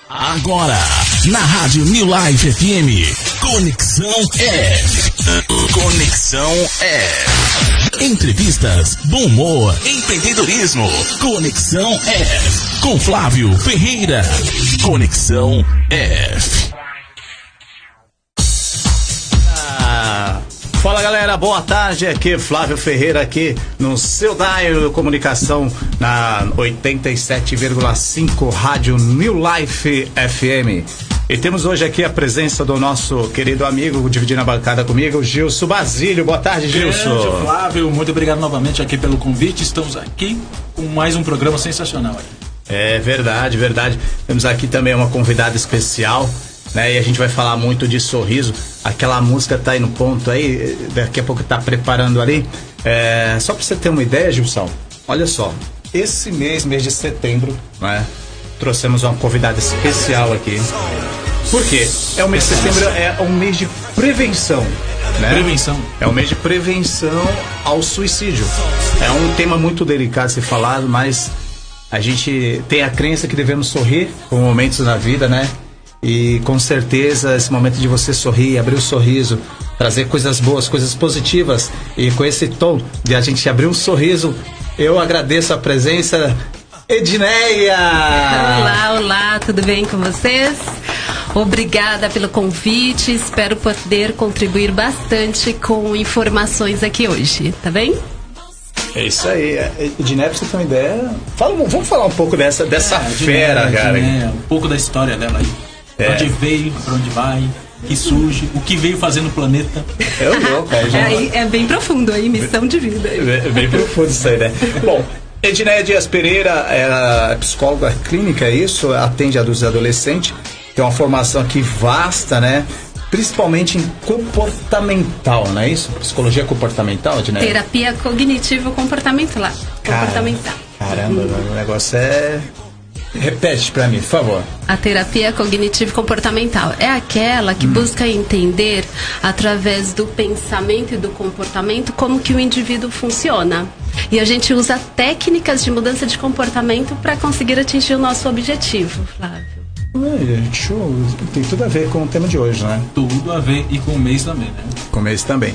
Agora, na Rádio New Life FM, Conexão F. Conexão F. Entrevistas, bom humor, empreendedorismo. Conexão F. Com Flávio Ferreira. Conexão F. Fala galera, boa tarde, aqui Flávio Ferreira aqui no seu Dial Comunicação na 87,5 Rádio New Life FM. E temos hoje aqui a presença do nosso querido amigo, dividindo a bancada comigo, Gilson Basílio. Boa tarde, Gilson. Grande, Flávio, muito obrigado novamente aqui pelo convite. Estamos aqui com mais um programa sensacional aí. É verdade, verdade. Temos aqui também uma convidada especial, né? E a gente vai falar muito de sorriso. Aquela música tá aí no ponto aí, daqui a pouco tá preparando ali. Só pra você ter uma ideia, Gilson, olha só, esse mês de setembro, né, trouxemos uma convidada especial aqui. Por quê? O mês de setembro é um mês de prevenção, né? Prevenção. É um mês de prevenção ao suicídio. É um tema muito delicado de ser falado, mas a gente tem a crença que devemos sorrir por momentos na vida, né? E com certeza esse momento de você sorrir, abrir o sorriso, trazer coisas boas, coisas positivas, e com esse tom de a gente abrir um sorriso, eu agradeço a presença, Edneia! Olá, tudo bem com vocês? Obrigada pelo convite, espero poder contribuir bastante com informações aqui hoje, tá bem? É isso aí, Edneia, pra você ter uma ideia, vamos falar um pouco dessa fera, cara. Um pouco da história dela aí. Pra onde veio, pra onde vai, que surge, o que veio fazer no planeta. É bem profundo aí, missão de vida. É bem profundo isso aí, né? Bom, Edneia Dias Pereira é psicóloga clínica, é isso? Atende adultos e adolescentes. Tem uma formação aqui vasta, né? Principalmente em comportamental, não é isso? Psicologia comportamental, Edneia? Terapia cognitivo-comportamental. Caramba, o negócio é... Repete pra mim, por favor. A terapia cognitivo-comportamental é aquela que busca entender, através do pensamento e do comportamento, como que o indivíduo funciona. E a gente usa técnicas de mudança de comportamento para conseguir atingir o nosso objetivo, Flávio. Show. Tem tudo a ver com o tema de hoje, né? Tudo a ver, e com o mês também, né? Com o mês também.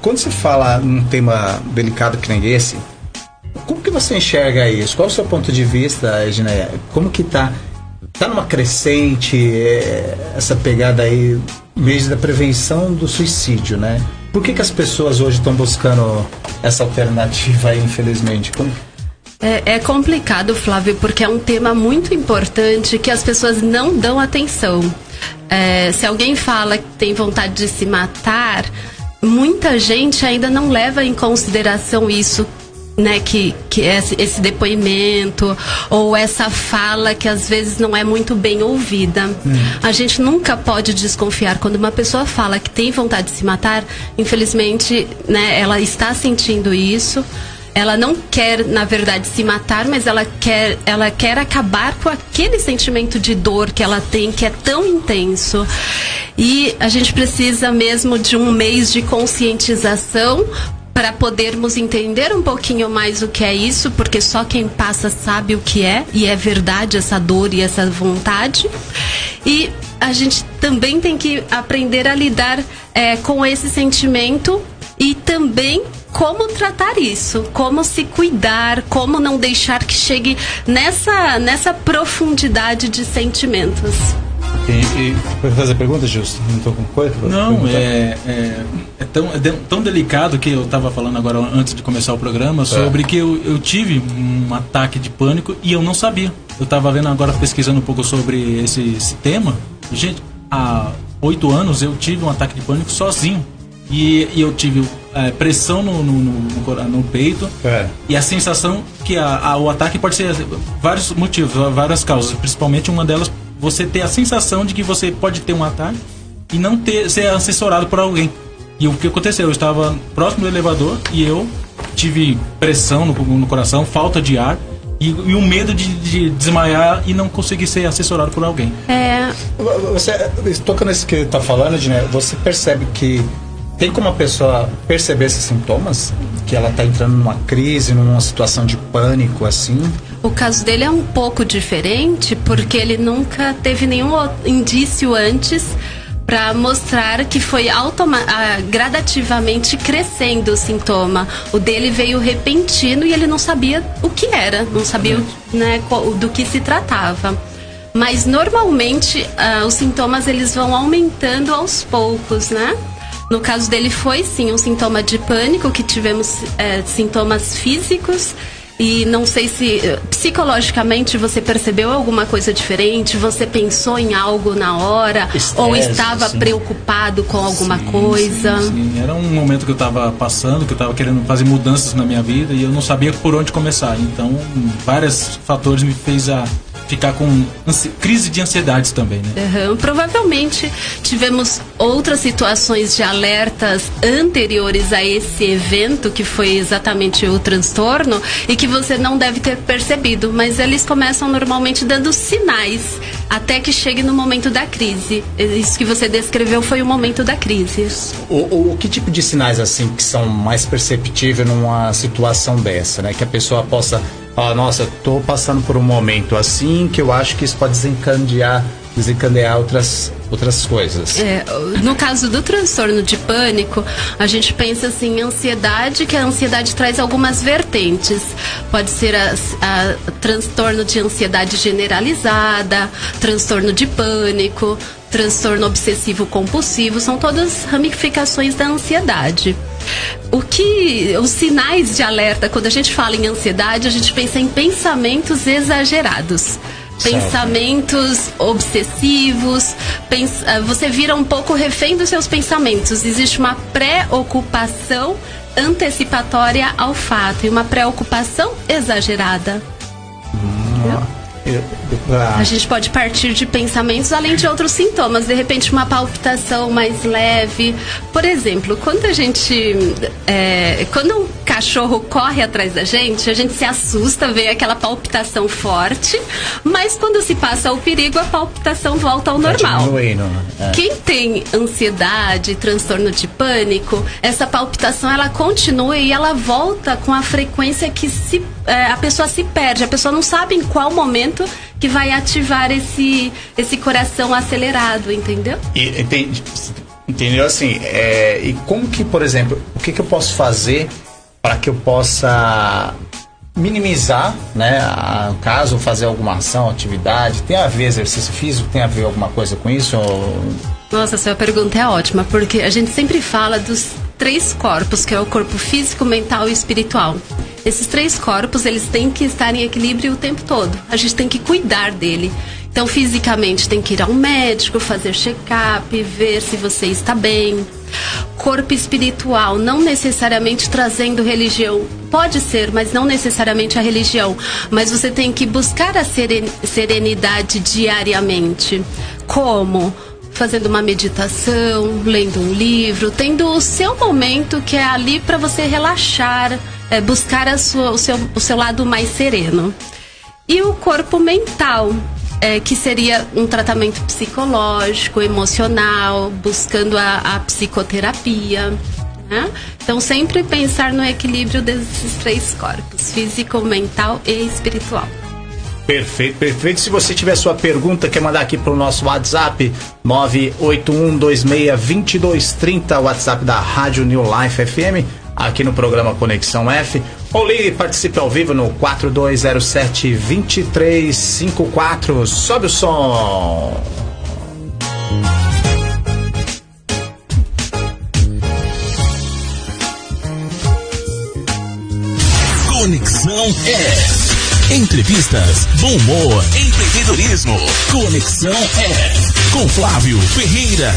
Quando você fala num tema delicado que nem esse, como que você enxerga isso? Qual é o seu ponto de vista, Edneia? Como que tá numa crescente essa pegada aí, mês da prevenção do suicídio, né? Por que as pessoas hoje estão buscando essa alternativa aí, infelizmente? É complicado, Flávio, porque é um tema muito importante que as pessoas não dão atenção. Se alguém fala que tem vontade de se matar, muita gente ainda não leva em consideração isso, né, que esse depoimento ou essa fala que às vezes não é muito bem ouvida. A gente nunca pode desconfiar quando uma pessoa fala que tem vontade de se matar. Infelizmente, né, ela está sentindo isso. Ela não quer, na verdade, se matar, mas ela quer acabar com aquele sentimento de dor que ela tem, que é tão intenso. E a gente precisa mesmo de um mês de conscientização para podermos entender um pouquinho mais o que é isso, porque só quem passa sabe o que é, e é verdade essa dor e essa vontade. E a gente também tem que aprender a lidar com esse sentimento e também como tratar isso, como se cuidar, como não deixar que chegue nessa profundidade de sentimentos. E pode fazer pergunta, Gilson? Não estou com coisa? Não, é tão delicado que eu estava falando agora antes de começar o programa sobre que eu tive um ataque de pânico e eu não sabia. Eu estava vendo agora, pesquisando um pouco sobre esse tema. Gente, há 8 anos eu tive um ataque de pânico sozinho. E eu tive pressão no peito. E a sensação que o ataque pode ser vários motivos, várias causas. Principalmente uma delas, você ter a sensação de que você pode ter um ataque e não ser assessorado por alguém. E o que aconteceu? Eu estava próximo do elevador e eu tive pressão no coração, falta de ar e o medo de desmaiar e não conseguir ser assessorado por alguém. Você, tocando nisso que está falando, Edneia, você percebe que Tem como a pessoa perceber esses sintomas? Que ela está entrando numa crise, numa situação de pânico, assim? O caso dele é um pouco diferente, porque ele nunca teve nenhum indício antes para mostrar que foi gradativamente crescendo o sintoma. O dele veio repentino e ele não sabia o que era, não sabia, né, do que se tratava. Mas normalmente os sintomas eles vão aumentando aos poucos, né? No caso dele foi sim um sintoma de pânico, que tivemos sintomas físicos. E não sei se psicologicamente você percebeu alguma coisa diferente, você pensou em algo na hora, Estresse, ou estava sim. preocupado com alguma coisa. Sim. Era um momento que eu estava passando, que eu estava querendo fazer mudanças na minha vida e eu não sabia por onde começar. Então, vários fatores me fez ficar com crise de ansiedades também, né? Provavelmente tivemos outras situações de alertas anteriores a esse evento, que foi exatamente o transtorno, e que você não deve ter percebido, mas eles começam normalmente dando sinais até que chegue no momento da crise. Isso que você descreveu foi o momento da crise. O que tipo de sinais, assim, que são mais perceptíveis numa situação dessa, né? Que a pessoa possa falar, nossa, tô passando por um momento assim que eu acho que isso pode desencadear outras coisas. No caso do transtorno de pânico, a gente pensa assim em ansiedade, que a ansiedade traz algumas vertentes. Pode ser transtorno de ansiedade generalizada, transtorno de pânico, transtorno obsessivo compulsivo, são todas ramificações da ansiedade. Os sinais de alerta, quando a gente fala em ansiedade, a gente pensa em pensamentos exagerados. Pensamentos obsessivos, você vira um pouco refém dos seus pensamentos. Existe uma preocupação antecipatória ao fato e uma preocupação exagerada. A gente pode partir de pensamentos além de outros sintomas, de repente uma palpitação mais leve. Por exemplo, quando quando um cachorro corre atrás da gente, a gente se assusta, vê aquela palpitação forte, mas quando se passa o perigo, a palpitação volta ao normal. Quem tem ansiedade, transtorno de pânico, essa palpitação ela continua e ela volta com a frequência que a pessoa se perde, a pessoa não sabe em qual momento que vai ativar esse coração acelerado, entendeu? Entendeu? Assim, e como que, por exemplo, o que eu posso fazer para que eu possa minimizar, né, o caso, fazer alguma ação, atividade? Tem a ver exercício físico? Tem a ver alguma coisa com isso? Nossa, sua pergunta é ótima, porque a gente sempre fala dos 3 corpos, que é o corpo físico, mental e espiritual. Esses 3 corpos, eles têm que estar em equilíbrio o tempo todo. A gente tem que cuidar dele. Então, fisicamente, tem que ir ao médico, fazer check-up, ver se você está bem. Corpo espiritual, não necessariamente trazendo religião. Pode ser, mas não necessariamente a religião. Mas você tem que buscar a serenidade diariamente. Como? Fazendo uma meditação, lendo um livro, tendo o seu momento que é ali para você relaxar, buscar o seu lado mais sereno. E o corpo mental, que seria um tratamento psicológico, emocional, buscando a psicoterapia, né? Então sempre pensar no equilíbrio desses 3 corpos, físico, mental e espiritual. Perfeito, perfeito. Se você tiver sua pergunta, quer mandar aqui pro nosso WhatsApp 981262230, WhatsApp da Rádio New Life FM, aqui no programa Conexão F. Ou ligue e participe ao vivo no 4207-2354. Sobe o som. Conexão F. Entrevistas, bom humor, empreendedorismo. Conexão F. Com Flávio Ferreira.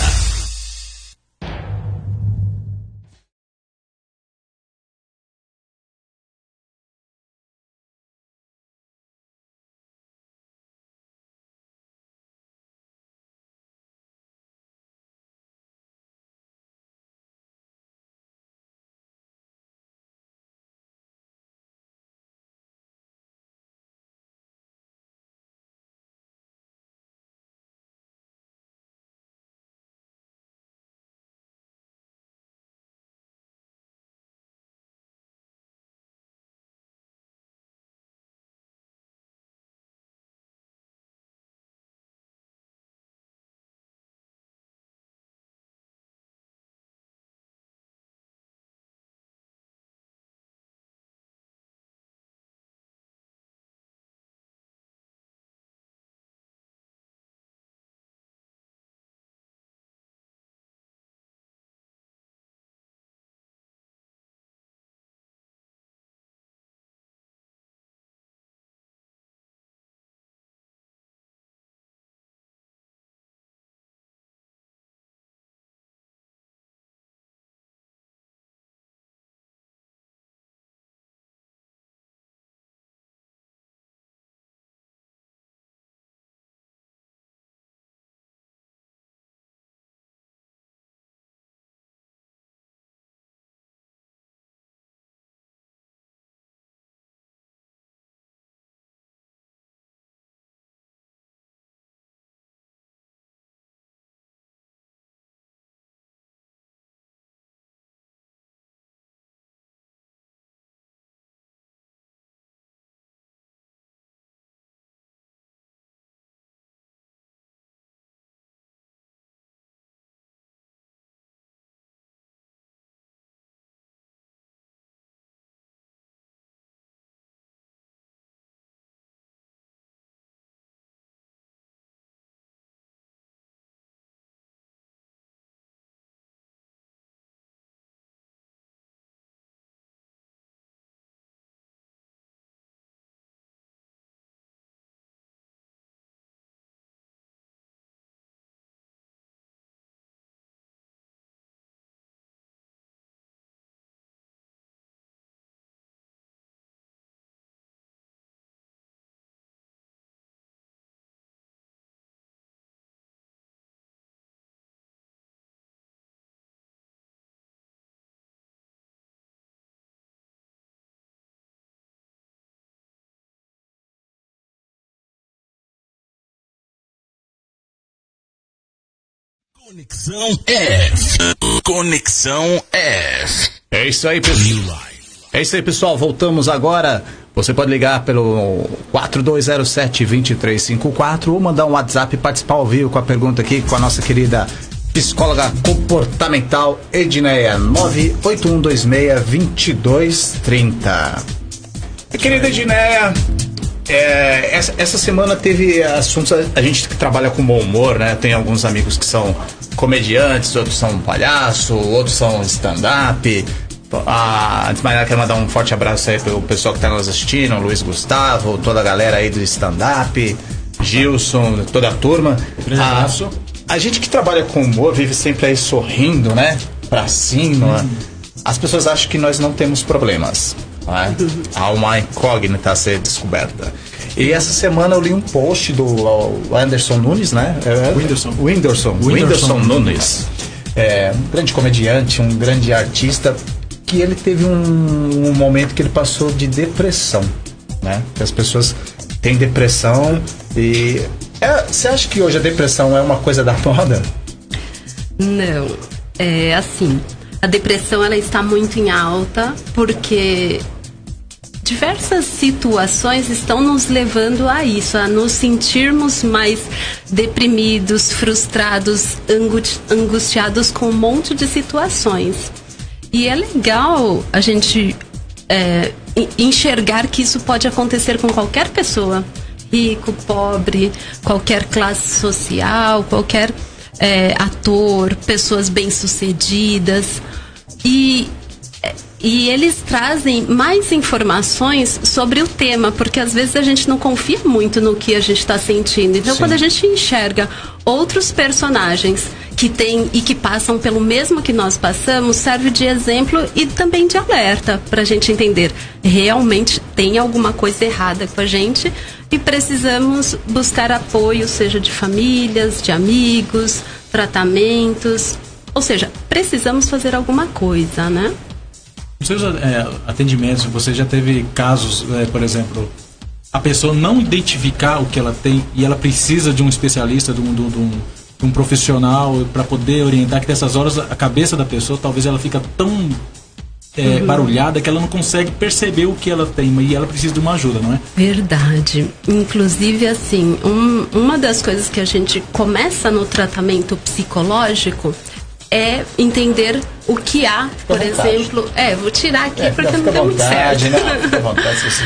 Conexão F. Conexão F. É isso aí, pessoal. É isso aí, pessoal. Voltamos agora. Você pode ligar pelo 4207-2354 ou mandar um WhatsApp e participar ao vivo com a pergunta aqui com a nossa querida psicóloga comportamental Edneia, 98126-2230. Querida Edneia, essa semana teve assuntos. A gente que trabalha com bom humor, né? Tem alguns amigos que são comediantes, outros são palhaço, outros são stand-up. Antes de mais nada, quero mandar um forte abraço aí pro pessoal que tá nos assistindo, Luiz Gustavo, toda a galera aí do stand-up, Gilson, toda a turma. Abraço. A gente que trabalha com humor vive sempre aí sorrindo, né? Pra cima. As pessoas acham que nós não temos problemas, né? Há uma incógnita a ser descoberta. E essa semana eu li um post do Anderson Nunes, né? Whindersson Nunes. Um grande comediante, um grande artista, que ele teve um momento que ele passou de depressão, né? Que as pessoas têm depressão e... Você acha que hoje a depressão é uma coisa da moda? Não, é assim, a depressão ela está muito em alta porque diversas situações estão nos levando a isso, a nos sentirmos mais deprimidos, frustrados, angustiados com um monte de situações. E é legal a gente enxergar que isso pode acontecer com qualquer pessoa. Rico, pobre, qualquer classe social, qualquer ator, pessoas bem-sucedidas. E eles trazem mais informações sobre o tema, porque às vezes a gente não confia muito no que a gente está sentindo. Então, quando a gente enxerga outros personagens que têm e que passam pelo mesmo que nós passamos, serve de exemplo e também de alerta para a gente entender. Realmente tem alguma coisa errada com a gente e precisamos buscar apoio, seja de famílias, de amigos, tratamentos. Ou seja, precisamos fazer alguma coisa, né? Nos seus atendimentos, você já teve casos, por exemplo, a pessoa não identificar o que ela tem e ela precisa de um especialista, de um profissional para poder orientar, que nessas horas a cabeça da pessoa, talvez ela fica tão barulhada que ela não consegue perceber o que ela tem e ela precisa de uma ajuda, não é? Verdade. Inclusive, assim, uma das coisas que a gente começa no tratamento psicológico é entender o que há, por exemplo... vou tirar aqui porque não deu muito certo. Fica à vontade, se você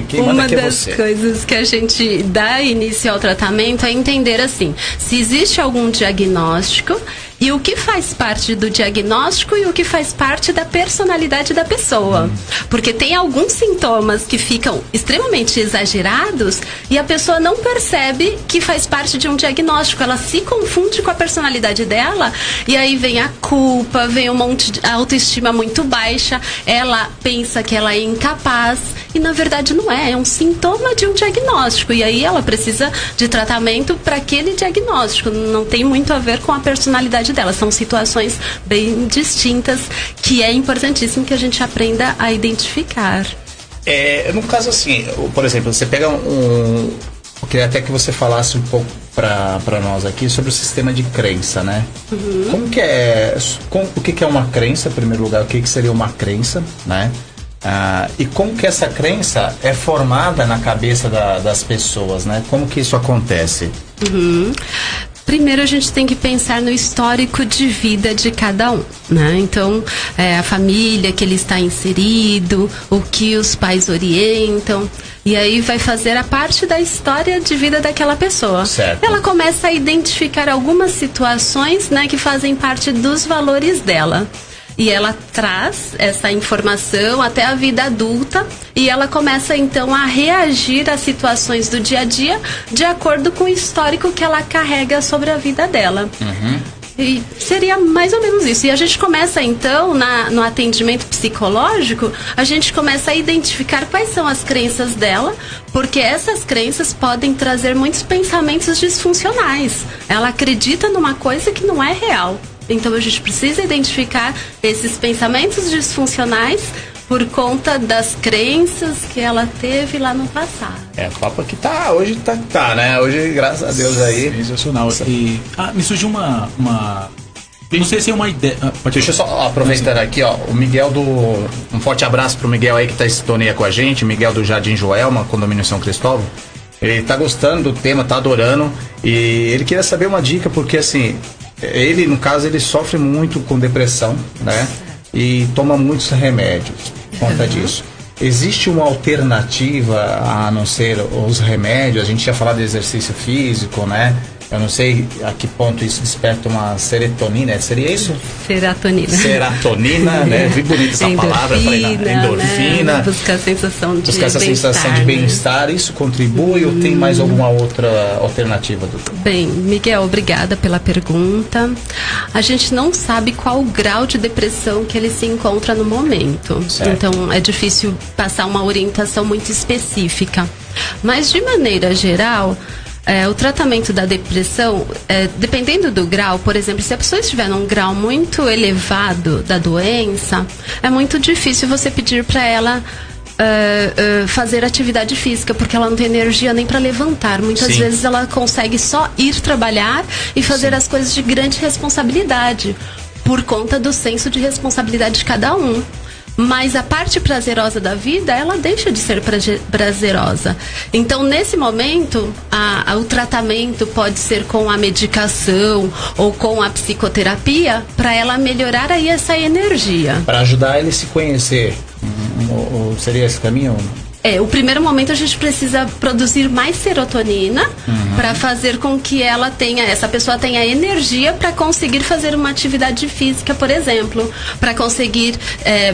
quem uma manda das coisas que a gente dá início ao tratamento é entender, assim, se existe algum diagnóstico e o que faz parte do diagnóstico e o que faz parte da personalidade da pessoa. Porque tem alguns sintomas que ficam extremamente exagerados e a pessoa não percebe que faz parte de um diagnóstico. Ela se confunde com a personalidade dela e aí vem a culpa, vem um monte de autoestima muito baixa, ela pensa que ela é incapaz e na verdade não é um sintoma de um diagnóstico. E aí ela precisa de tratamento para aquele diagnóstico. Não tem muito a ver com a personalidade dela, são situações bem distintas que é importantíssimo que a gente aprenda a identificar. No caso assim, por exemplo, você pega eu queria até que você falasse um pouco para nós aqui sobre o sistema de crença, né? Como que o que é uma crença, em primeiro lugar, o que seria uma crença, né? E como que essa crença é formada na cabeça das pessoas, né? Como que isso acontece? Primeiro a gente tem que pensar no histórico de vida de cada um, né? Então, a família que ele está inserido, o que os pais orientam, e aí vai fazer a parte da história de vida daquela pessoa. Certo. Ela começa a identificar algumas situações, né, que fazem parte dos valores dela. E ela traz essa informação até a vida adulta e ela começa então a reagir às situações do dia a dia de acordo com o histórico que ela carrega sobre a vida dela. E seria mais ou menos isso. E a gente começa então, no atendimento psicológico, a gente começa a identificar quais são as crenças dela, porque essas crenças podem trazer muitos pensamentos disfuncionais. Ela acredita numa coisa que não é real. Então a gente precisa identificar esses pensamentos disfuncionais por conta das crenças que ela teve lá no passado. O papo aqui hoje tá, né? Hoje, graças a Deus aí. Sensacional. E me surgiu uma não sei se é uma ideia. Deixa eu só aproveitando aqui, ó. O Miguel um forte abraço pro Miguel aí que tá em sintonia com a gente. Miguel do Jardim Joelma, condomínio São Cristóvão. Ele tá gostando do tema, tá adorando. E ele queria saber uma dica, porque assim, ele, no caso, ele sofre muito com depressão, né? E toma muitos remédios por conta disso. Existe uma alternativa a não ser os remédios? A gente ia falar de exercício físico, né? Eu não sei a que ponto isso desperta uma serotonina, seria isso? Serotonina, né? Vi bonita essa palavra. Falei, endorfina. Né? Buscar a sensação de essa sensação de bem-estar. Isso contribui ou tem mais alguma outra alternativa? Bem, Miguel, obrigada pela pergunta. A gente não sabe qual o grau de depressão que ele se encontra no momento. Certo. Então, é difícil passar uma orientação muito específica. Mas, de maneira geral... o tratamento da depressão, dependendo do grau, por exemplo, se a pessoa estiver num grau muito elevado da doença, é muito difícil você pedir para ela fazer atividade física, porque ela não tem energia nem para levantar. Muitas vezes ela consegue só ir trabalhar e fazer as coisas de grande responsabilidade, por conta do senso de responsabilidade de cada um. Mas a parte prazerosa da vida, ela deixa de ser prazerosa. Então, nesse momento, o tratamento pode ser com a medicação ou com a psicoterapia, para ela melhorar aí essa energia. Para ajudar ele a se conhecer, seria esse caminho? O primeiro momento a gente precisa produzir mais serotonina para fazer com que essa pessoa tenha energia para conseguir fazer uma atividade física, por exemplo, para conseguir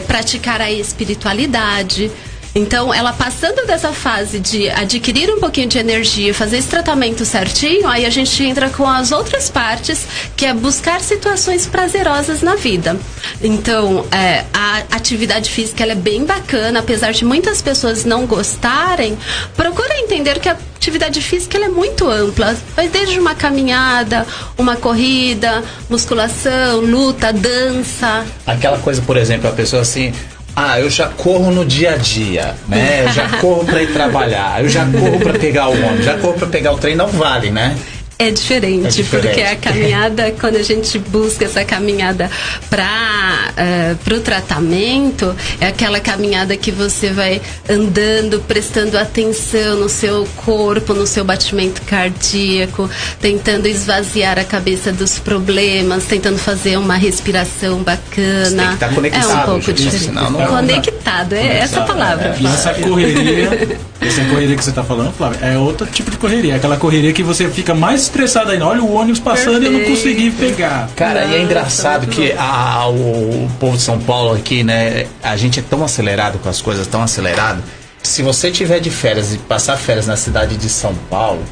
praticar a espiritualidade. Então, ela passando dessa fase de adquirir um pouquinho de energia, fazer esse tratamento certinho, aí a gente entra com as outras partes, que é buscar situações prazerosas na vida. Então, a atividade física ela é bem bacana, apesar de muitas pessoas não gostarem. Procura entender que a atividade física ela é muito ampla. Vai desde uma caminhada, uma corrida, musculação, luta, dança. Aquela coisa, por exemplo, a pessoa assim... eu já corro no dia a dia, né? Eu já corro para ir trabalhar, eu já corro para pegar o ônibus, já corro para pegar o trem, não vale, né? É diferente, porque a caminhada, quando a gente busca essa caminhada para o tratamento, é aquela caminhada que você vai andando, prestando atenção no seu corpo, no seu batimento cardíaco, tentando esvaziar a cabeça dos problemas, tentando fazer uma respiração bacana. Você tem que estar conectado. É um pouco diferente. Conectado, essa palavra. E essa correria que você está falando, Flávia, é outro tipo de correria. Aquela correria que você fica mais estressado ainda. Olha o ônibus passando. Perfeito. E eu não consegui pegar. Cara, e é engraçado que o povo de São Paulo aqui, né? A gente é tão acelerado com as coisas, tão acelerado. Se você tiver de férias e passar férias na cidade de São Paulo,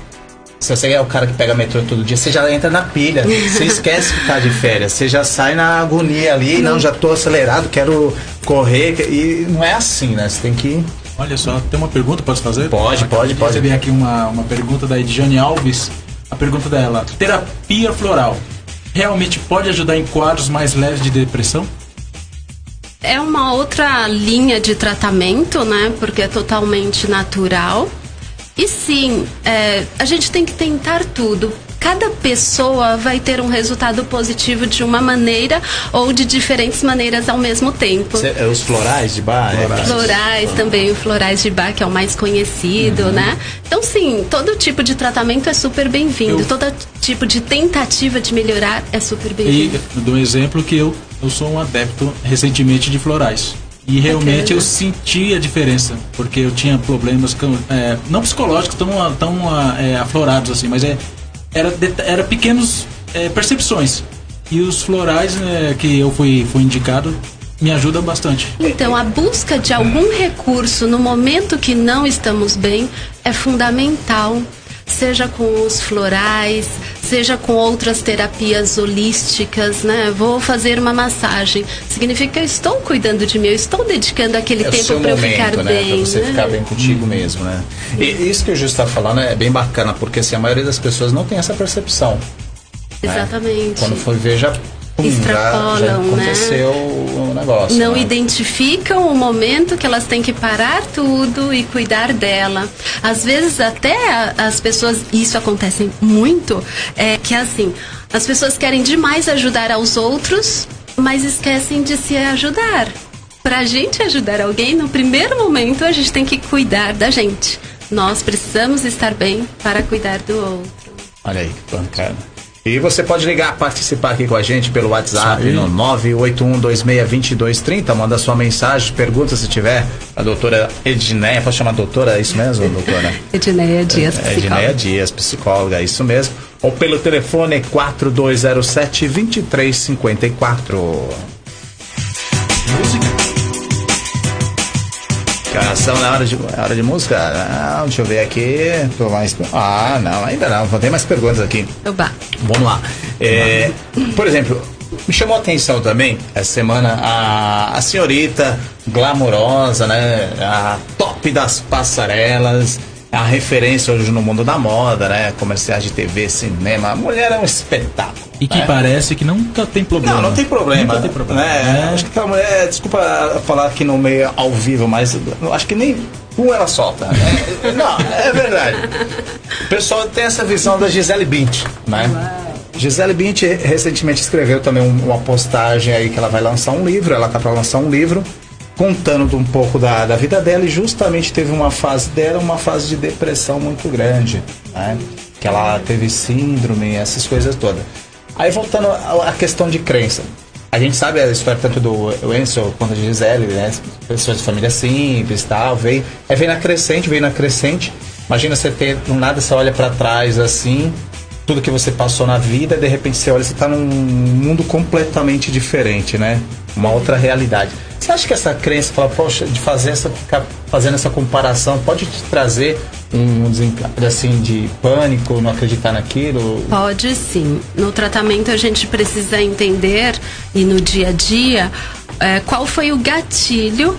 se você é o cara que pega metrô todo dia, você já entra na pilha. Você esquece que tá de férias. Você já sai na agonia ali. Não, já tô acelerado, quero correr. E não é assim, né? Você tem que... Olha só, tem uma pergunta, posso fazer? Pode. Recebi aqui uma pergunta da Edjane Alves. A pergunta dela: terapia floral realmente pode ajudar em quadros mais leves de depressão? É uma outra linha de tratamento, né? Porque é totalmente natural. E sim, a gente tem que tentar tudo. Cada pessoa vai ter um resultado positivo de uma maneira ou de diferentes maneiras ao mesmo tempo. Os florais de Bach? Florais também, o florais de Bach, que é o mais conhecido, né? Então, sim, todo tipo de tratamento é super bem-vindo. Todo tipo de tentativa de melhorar é super bem-vindo. E dou um exemplo que eu sou um adepto recentemente de florais. E realmente eu senti a diferença, porque eu tinha problemas, não psicológicos, tão aflorados assim, mas era pequenas percepções. E os florais que eu fui indicado me ajudam bastante. Então, a busca de algum recurso no momento que não estamos bem é fundamental. Seja com os florais, seja com outras terapias holísticas, né? Vou fazer uma massagem. Significa que eu estou cuidando de mim, eu estou dedicando aquele tempo para eu ficar bem. Para você ficar bem contigo mesmo, né? E isso que o Gil está falando é bem bacana, porque assim, a maioria das pessoas não tem essa percepção. Exatamente. Quando for ver, já extrapolam, já aconteceu o negócio. Não identificam o momento que elas têm que parar tudo e cuidar dela. Às vezes até as pessoas, isso acontece muito, que assim, as pessoas querem demais ajudar aos outros, mas esquecem de se ajudar. Pra gente ajudar alguém, no primeiro momento a gente tem que cuidar da gente. Nós precisamos estar bem para cuidar do outro. Olha aí, que bacana. E você pode ligar, participar aqui com a gente pelo WhatsApp no 981262230. Manda sua mensagem, pergunta se tiver. A doutora Edneia, pode chamar doutora, é isso mesmo, doutora? Edneia Dias, psicóloga. Edneia Dias, psicóloga, é isso mesmo. Ou pelo telefone 4207-2354. Música. Canção na hora de música? Não, deixa eu ver aqui. Não, ainda não. Tem mais perguntas aqui. Oba. Vamos lá. Por exemplo, me chamou a atenção também essa semana a senhorita glamourosa, né? A top das passarelas, a referência hoje no mundo da moda, né? Comerciais de TV, cinema. A mulher é um espetáculo. E que parece que nunca tem problema. Não tem problema. Nunca tem problema. Né? Acho que aquela mulher, desculpa falar aqui no meio ao vivo, mas acho que nem ela solta. Né? Não, é verdade. O pessoal tem essa visão da Gisele Bündchen, né? Gisele Bündchen recentemente escreveu também uma postagem aí que ela vai lançar um livro, ela tá para lançar um livro contando um pouco da vida dela, e justamente teve uma fase de depressão muito grande, né? Que ela teve síndrome, essas coisas todas. Aí voltando à questão de crença, a gente sabe a história tanto do Enzo quanto da Gisele, né? Pessoas de família simples e tal, veio na crescente. Imagina você ter, do nada você olha pra trás assim, tudo que você passou na vida, e de repente você olha, você tá num mundo completamente diferente, né? Uma outra realidade. Você acha que essa crença, poxa, de ficar fazendo essa comparação, pode te trazer um desencadeamento assim de pânico, não acreditar naquilo? Pode sim. No tratamento a gente precisa entender, e no dia a dia, qual foi o gatilho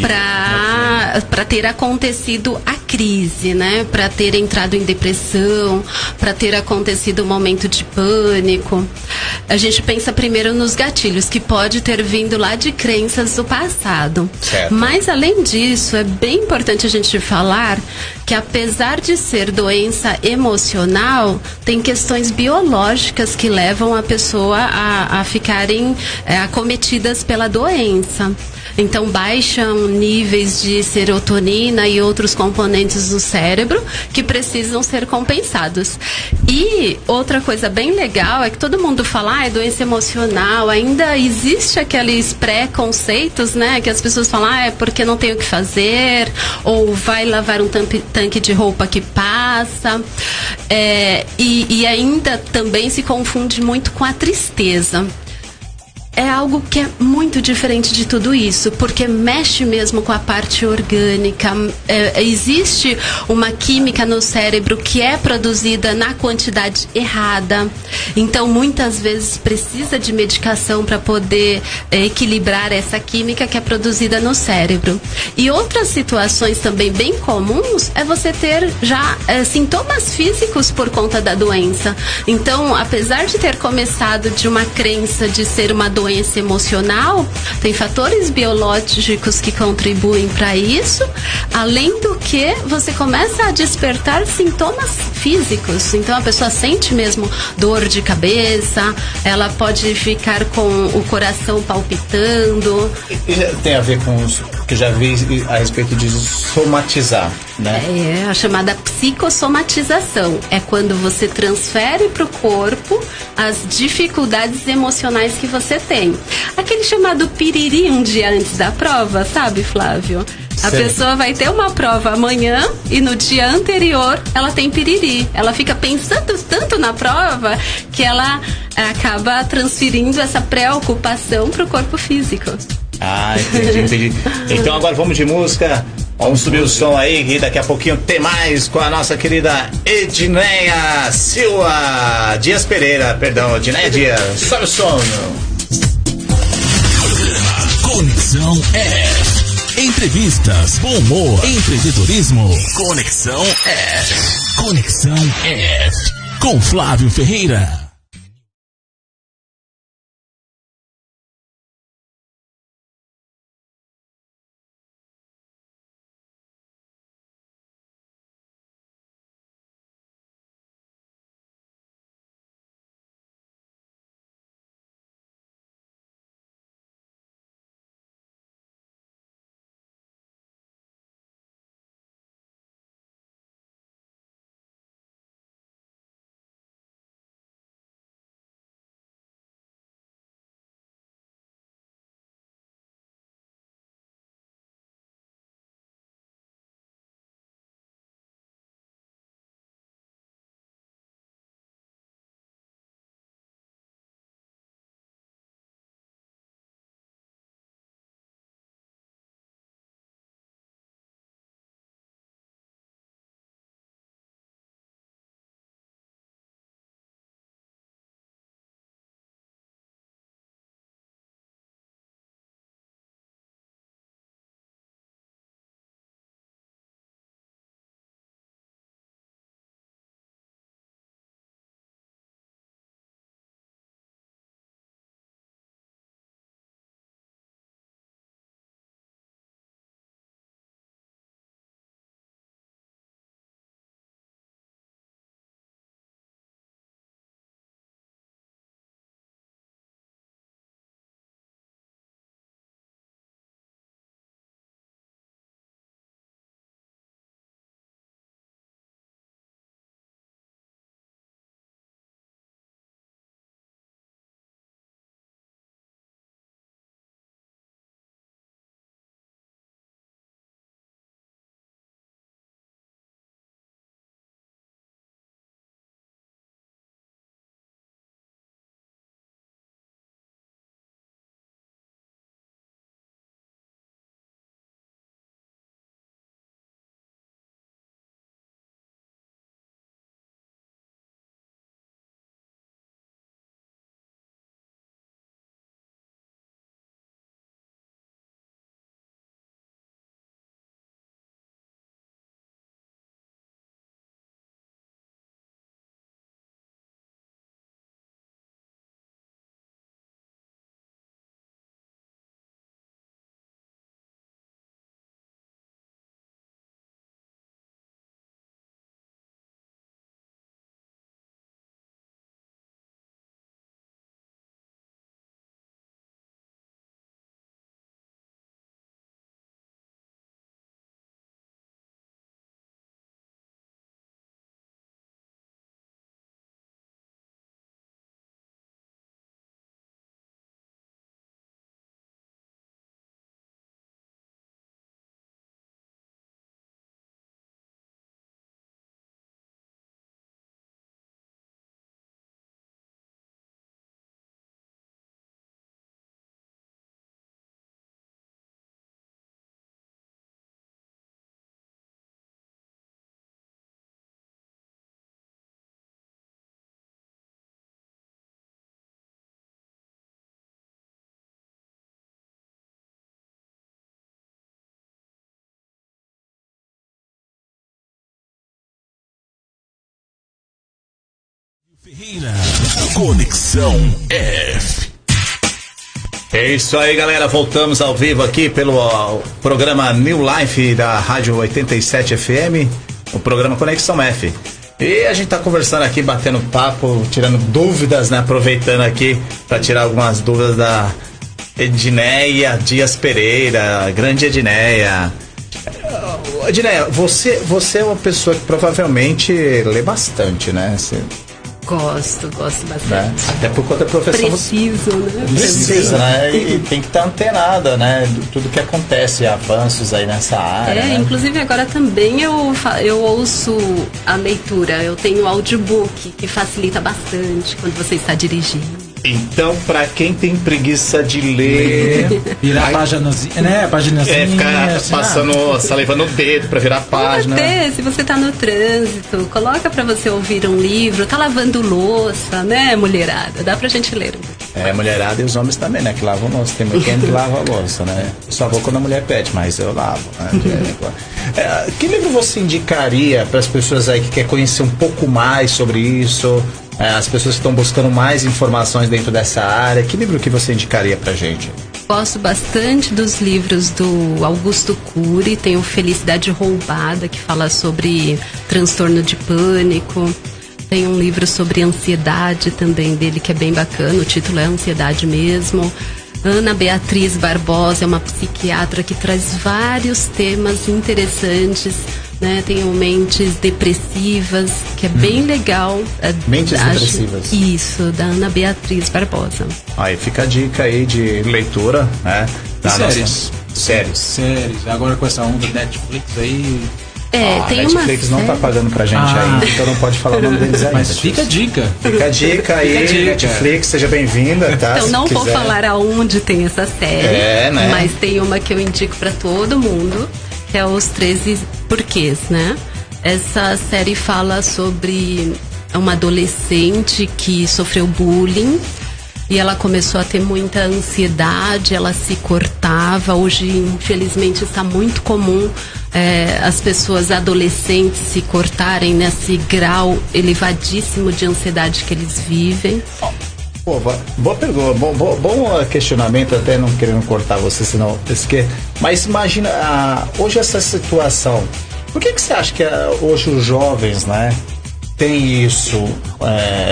para ter acontecido a crise, né? Para ter entrado em depressão, para ter acontecido um momento de pânico. A gente pensa primeiro nos gatilhos, que pode ter vindo lá de crenças do passado. Certo. Mas além disso, é bem importante a gente falar que, apesar de ser doença emocional, tem questões biológicas que levam a pessoa a ficarem acometidas pela doença. Então baixam níveis de serotonina e outros componentes do cérebro que precisam ser compensados. E outra coisa bem legal é que todo mundo fala, é doença emocional, ainda existe aqueles preconceitos, né? Que as pessoas falam, é porque não tem o que fazer, ou vai lavar um tanque de roupa que passa. E ainda também se confunde muito com a tristeza. É algo que é muito diferente de tudo isso, porque mexe mesmo com a parte orgânica. Existe uma química no cérebro que é produzida na quantidade errada. Então, muitas vezes precisa de medicação para poder equilibrar essa química que é produzida no cérebro. E outras situações também bem comuns é você ter já sintomas físicos por conta da doença. Então, apesar de ter começado de uma crença de ser uma doença emocional, tem fatores biológicos que contribuem para isso, além do que você começa a despertar sintomas físicos. Então a pessoa sente mesmo dor de cabeça, ela pode ficar com o coração palpitando. E tem a ver com o que já vi a respeito de somatizar, né? É a chamada psicossomatização. É quando você transfere para o corpo as dificuldades emocionais que você tem. Aquele chamado piriri um dia antes da prova, sabe, Flávio? A pessoa vai ter uma prova amanhã e no dia anterior ela tem piriri. Ela fica pensando tanto na prova que ela acaba transferindo essa preocupação para o corpo físico. Ah, entendi. Então agora vamos de música. Vamos subir o som aí e daqui a pouquinho tem mais com a nossa querida Edneia Dias Pereira. Sobe o som. Conexão F. Entrevistas, bom humor, empreendedorismo. Conexão F. Conexão F. Com Flávio Ferreira. Ferreira, Conexão F. É isso aí, galera. Voltamos ao vivo aqui pelo programa New Life da Rádio 87 FM, o programa Conexão F. E a gente tá conversando aqui, batendo papo, tirando dúvidas, né? Aproveitando aqui para tirar algumas dúvidas da Edneia Dias Pereira, grande Edneia. Edneia, você é uma pessoa que provavelmente lê bastante, né? Gosto bastante. Né? Até por conta da profissão. Precisa, né? E tem que estar antenada, né? Tudo que acontece, avanços aí nessa área. Né? Inclusive agora também eu ouço a leitura. Eu tenho audiobook, que facilita bastante quando você está dirigindo. Então, pra quem tem preguiça de ler... Virar a páginazinha, né? Páginazinha. Ficar passando, salivando o dedo pra virar a página. Até, se você tá no trânsito, coloca pra você ouvir um livro, tá lavando louça, né, mulherada? Dá pra gente ler. Mulherada e os homens também, né? Que lavam louça. Tem muito homem que lava a louça, né? Só vou quando a mulher pede, mas eu lavo. Né? Que livro você indicaria para as pessoas aí que querem conhecer um pouco mais sobre isso? As pessoas que estão buscando mais informações dentro dessa área, que livro que você indicaria pra gente? Gosto bastante dos livros do Augusto Cury, tem o Felicidade Roubada, que fala sobre transtorno de pânico. Tem um livro sobre ansiedade também dele, que é bem bacana, o título é Ansiedade mesmo. Ana Beatriz Barbosa é uma psiquiatra que traz vários temas interessantes, né? Tem o Mentes Depressivas, que é bem legal. Mentes Depressivas. Isso, da Ana Beatriz Barbosa. Aí fica a dica aí de leitura, né? Séries. Agora com essa onda Netflix aí... tem Netflix não tá pagando pra gente ainda, então não pode falar o nome deles ainda. Mas fica a dica. Fica a dica aí, Netflix, seja bem-vinda, tá? Então não vou falar aonde tem essa série, né? Mas tem uma que eu indico pra todo mundo, que é Os 13 Porquês, né? Essa série fala sobre uma adolescente que sofreu bullying e ela começou a ter muita ansiedade, ela se cortava. Hoje, infelizmente, está muito comum as pessoas adolescentes se cortarem nesse grau elevadíssimo de ansiedade que eles vivem. Pô, boa pergunta, bom questionamento, até não querendo cortar você, senão esquece. Mas imagina, hoje essa situação, por que você acha que hoje os jovens, né, tem isso,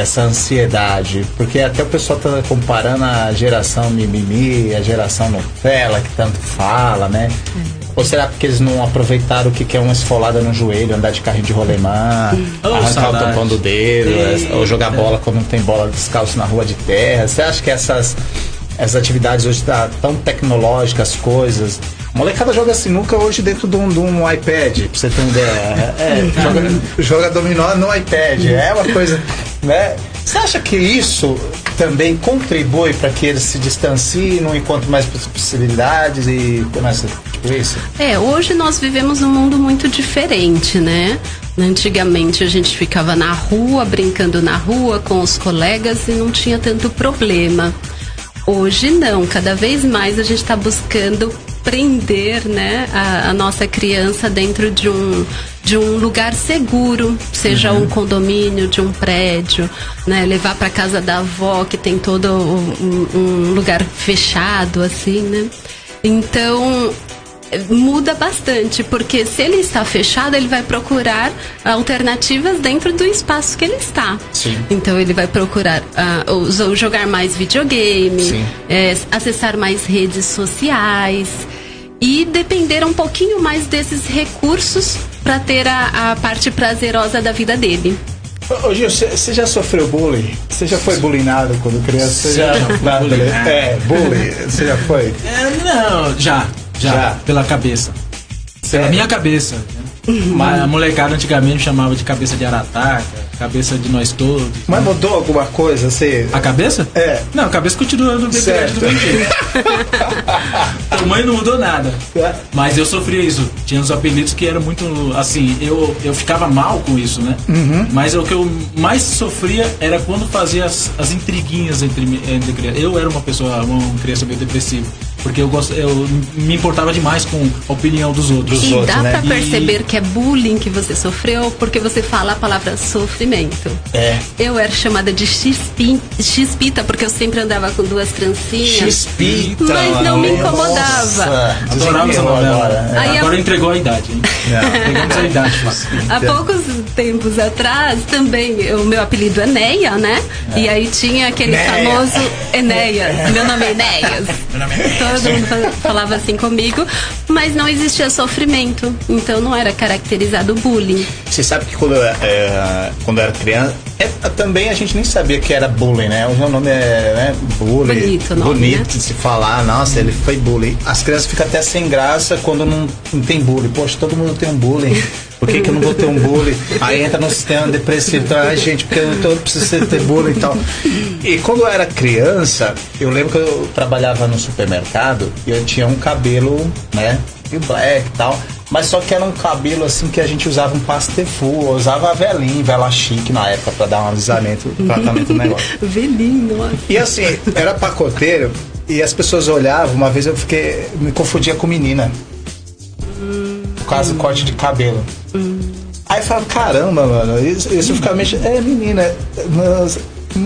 essa ansiedade? Porque até o pessoal tá comparando a geração mimimi, a geração Nutella, que tanto fala, né? Ou será porque eles não aproveitaram o que é uma esfolada no joelho, andar de carrinho de rolemã, arrancar o tampão do dedo, ou jogar bola quando não tem bola descalço na rua de terra? Você acha que essas atividades hoje tá tão tecnológicas, as coisas... A molecada joga sinuca hoje dentro de um iPad, pra você ter uma ideia. Joga dominó no iPad, é uma coisa, né? Você acha que isso também contribui para que eles se distanciem, não encontrem mais possibilidades e começa tipo isso? Hoje nós vivemos num mundo muito diferente, né? Antigamente a gente ficava na rua, brincando na rua com os colegas e não tinha tanto problema. Hoje não, cada vez mais a gente está buscando prender, né, a nossa criança dentro de um lugar seguro, seja um condomínio, de um prédio, né, levar para casa da avó, que tem todo um lugar fechado, assim, né? Então muda bastante, porque se ele está fechado, ele vai procurar alternativas dentro do espaço que ele está. Sim. Então ele vai procurar jogar mais videogame, acessar mais redes sociais e depender um pouquinho mais desses recursos para ter a parte prazerosa da vida dele. Ô Gil, você já sofreu bullying? Você já foi bullyingado quando criança? Já bullying. Você já foi? Não, já. Pela cabeça. Pela minha cabeça. A molecada antigamente chamava de cabeça de arataca, cabeça de nós todos. Mas mudou alguma coisa, assim? A cabeça? Não, a cabeça continua do mesmo jeito. O tamanho não mudou nada. Mas eu sofria isso. Tinha uns apelidos que eram muito, assim, eu ficava mal com isso, né? Mas o que eu mais sofria era quando fazia as intriguinhas entre crianças. Eu era uma criança meio depressiva. Porque eu me importava demais com a opinião dos outros. E dá pra perceber que é bullying que você sofreu porque você fala a palavra sofrimento. Eu era chamada de X-Pita porque eu sempre andava com 2 trancinhas. X-Pita! Mas não me incomodava. Adorava essa novela. Agora entregou a idade, hein? Pegamos a idade. Há poucos tempos atrás, também, o meu apelido é Neia, né? E aí tinha aquele famoso Enéas. Meu nome é Enéas. Todo mundo falava assim comigo, mas não existia sofrimento, então não era caracterizado bullying. Você sabe que quando eu era criança, também a gente nem sabia que era bullying, né? O meu nome é bullying. Bonito, nome, bonito né? de se falar, nossa, ele foi bullying. As crianças ficam até sem graça quando não tem bullying. Poxa, todo mundo tem um bullying. Por que eu não vou ter um bullying? Aí entra no sistema depressivo. Então, gente, porque eu preciso ter bullying e tal. E quando eu era criança, eu lembro que eu trabalhava no supermercado e eu tinha um cabelo, né, de black e tal. Mas só que era um cabelo assim que a gente usava um pastefu, usava vela chique na época pra dar um alisamento, tratamento do negócio. Velinho, nossa. E assim, era pacoteiro e as pessoas olhavam, uma vez me confundia com menina. Por causa do corte de cabelo. Aí eu falava, caramba, mano, isso eu ficava mexendo. Menina,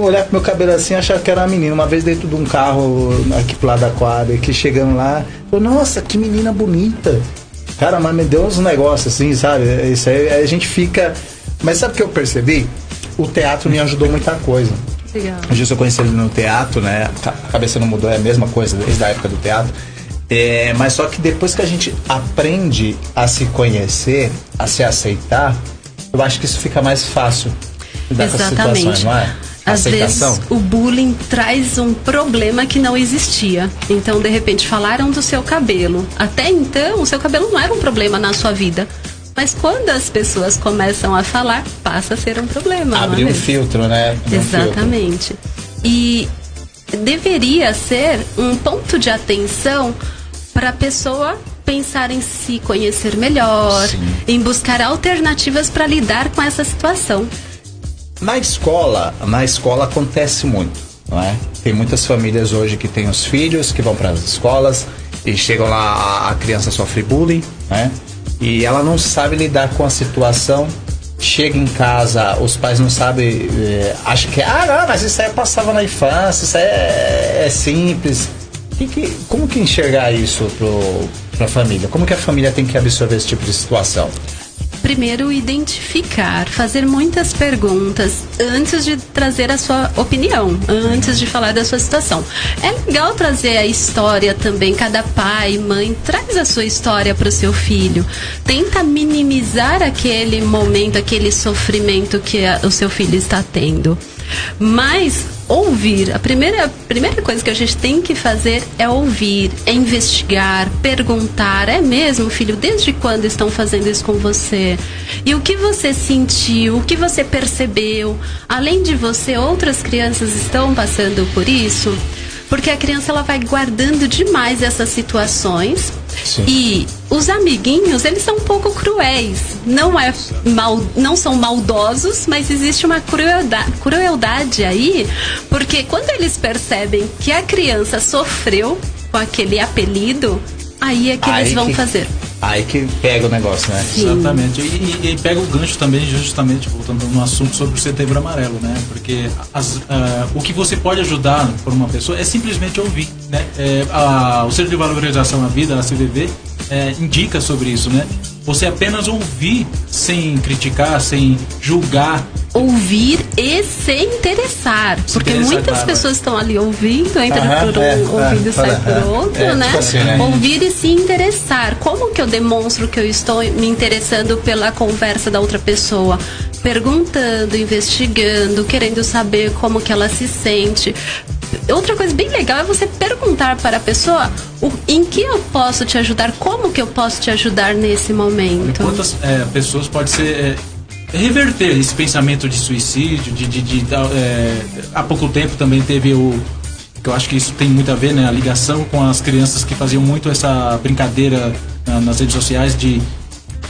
olhar pro meu cabelo assim, achava que era uma menina. Uma vez dentro de um carro aqui pro lado da quadra, que chegando lá, falou, nossa, que menina bonita. Cara, mas me deu uns negócios assim, sabe? Isso aí a gente fica. Mas sabe o que eu percebi? O teatro me ajudou muita coisa. Legal. Hoje eu conheci ele no teatro, né? A cabeça não mudou, é a mesma coisa desde a época do teatro. Mas só que depois que a gente aprende a se conhecer, a se aceitar, eu acho que isso fica mais fácil lidar com as situações, não é? Às vezes o bullying traz um problema que não existia. Então, de repente, falaram do seu cabelo. Até então, o seu cabelo não era um problema na sua vida. Mas quando as pessoas começam a falar, passa a ser um problema. Abrir um filtro, né? Exatamente. E deveria ser um ponto de atenção para a pessoa pensar em se conhecer melhor, em buscar alternativas para lidar com essa situação. Na escola acontece muito, não é? Tem muitas famílias hoje que têm os filhos que vão para as escolas e chegam lá, a criança sofre bullying, né? E ela não sabe lidar com a situação. Chega em casa, os pais não sabem, acham que não, mas isso aí passava na infância, isso aí é simples. Como que enxergar isso para a família? Como que a família tem que absorver esse tipo de situação? Primeiro, identificar, fazer muitas perguntas antes de trazer a sua opinião, antes de falar da sua situação. É legal trazer a história também, cada pai, mãe, traz a sua história para o seu filho. Tenta minimizar aquele momento, aquele sofrimento que o seu filho está tendo. Mas ouvir, a primeira coisa que a gente tem que fazer é ouvir, é investigar, perguntar, é mesmo, filho, desde quando estão fazendo isso com você? E o que você sentiu, o que você percebeu? Além de você, outras crianças estão passando por isso? Porque a criança ela vai guardando demais essas situações. Sim. E os amiguinhos, eles são um pouco cruéis. Não são maldosos, mas existe uma crueldade aí, porque quando eles percebem que a criança sofreu com aquele apelido, aí é que eles vão fazer. Aí que pega o negócio, né? Sim. Exatamente. E pega o gancho também, justamente, voltando no assunto sobre o Setembro Amarelo, né? Porque o que você pode ajudar por uma pessoa é simplesmente ouvir, né? O Centro de Valorização à Vida, a CVV, indica sobre isso, né? Você apenas ouvir sem criticar, sem julgar. Ouvir e se interessar. Porque muitas pessoas estão ali ouvindo, entra por um ouvido e sai por outro, né? Tipo assim, né? Ouvir e se interessar. Como que eu demonstro que eu estou me interessando pela conversa da outra pessoa? Perguntando, investigando, querendo saber como que ela se sente. Outra coisa bem legal é você perguntar para a pessoa em que eu posso te ajudar, como que eu posso te ajudar nesse momento. Quantas pessoas pode ser reverter esse pensamento de suicídio, há pouco tempo também teve que eu acho que isso tem muito a ver, né, a ligação com as crianças que faziam muito essa brincadeira nas redes sociais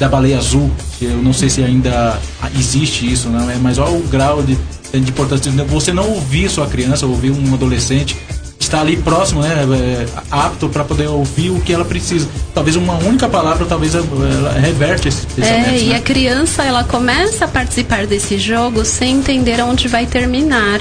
da baleia azul, que eu não sei se ainda existe isso, né, mas olha o grau de importância. Você não ouvir sua criança, ouvir um adolescente estar ali próximo, né, apto para poder ouvir o que ela precisa. Talvez uma única palavra, talvez ela reverte esse pensamento. E a criança, ela começa a participar desse jogo sem entender onde vai terminar.